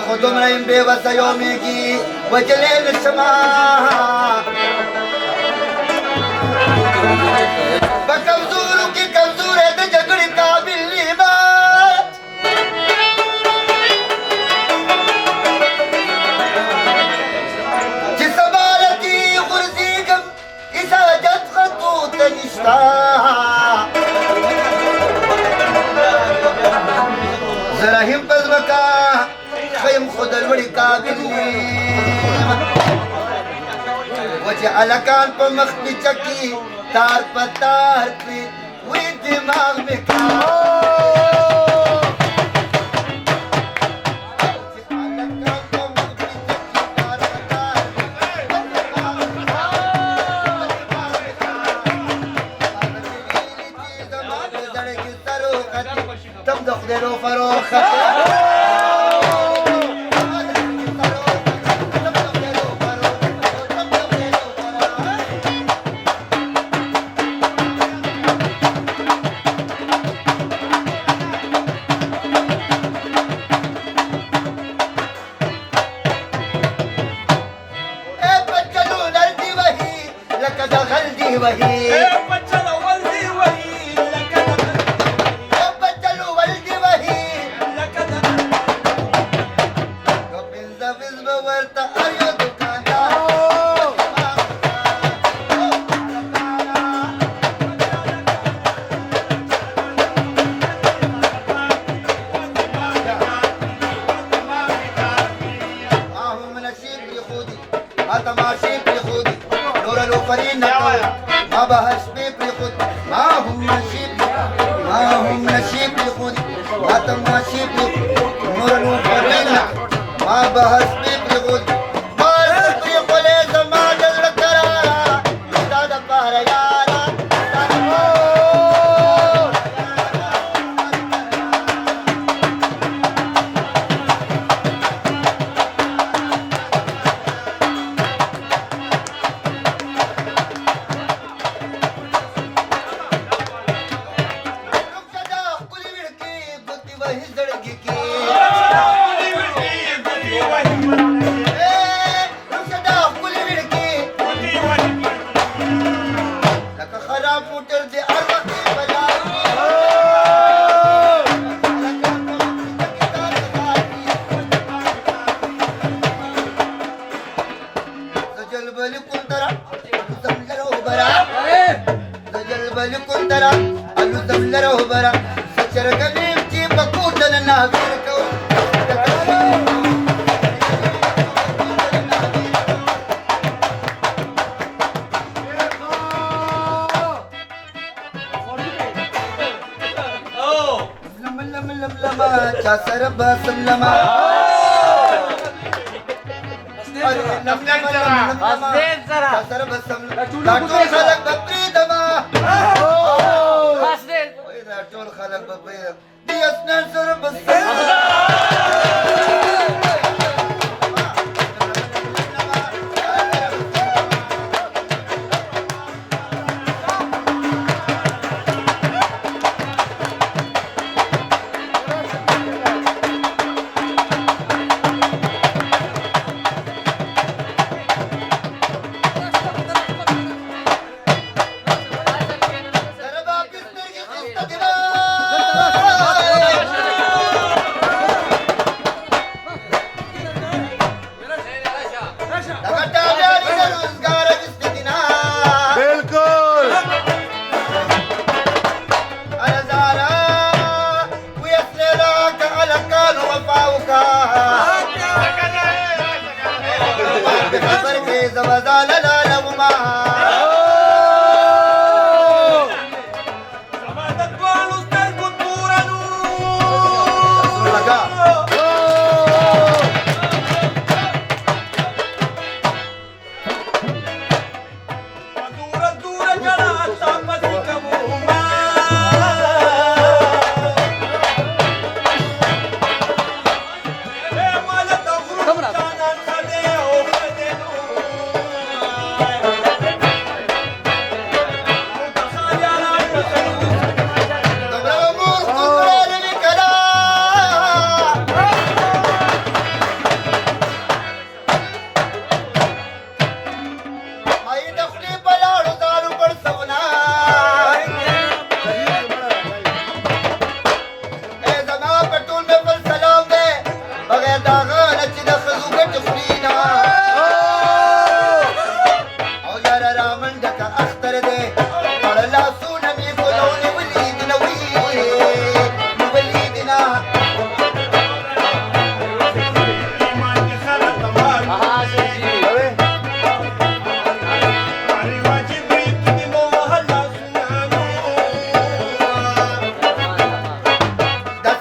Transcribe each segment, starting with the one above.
خود مریم بے یومیږي وجلې نشما په کمزورو کې کمزورې د جګړې قابل نیمه چې سبالتي غورځېږم اجازت خطو ته نشته زه رحیم په ځمکه خیم خود لوړې قابل نیمه و چې هلکان په مخ مې چکي تار په تار کړي وی دماغ مې تم د خدای رو فروخه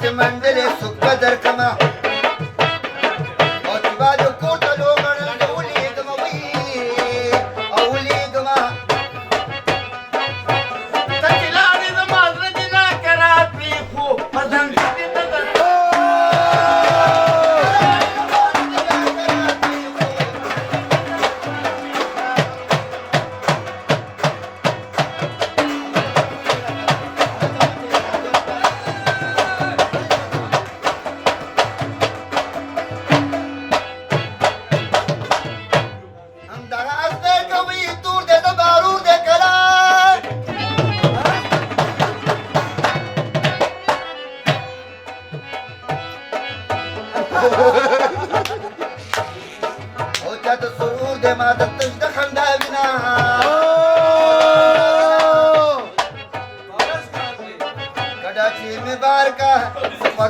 چې منډلې سو قدر کما او چې باندې کوټه لوګړ ولیدم وی او ولیدم ته چې لاړې زما زړه دې نه کرار پرېښو په زنځیر دې نه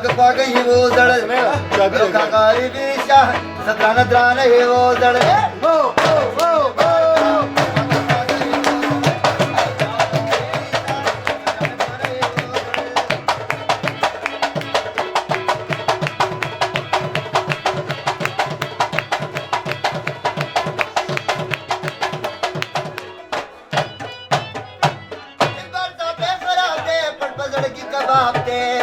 در पग ही वो दड़ काकारी बीशा सत्रान द्रान ही वो दड़ कबाब दे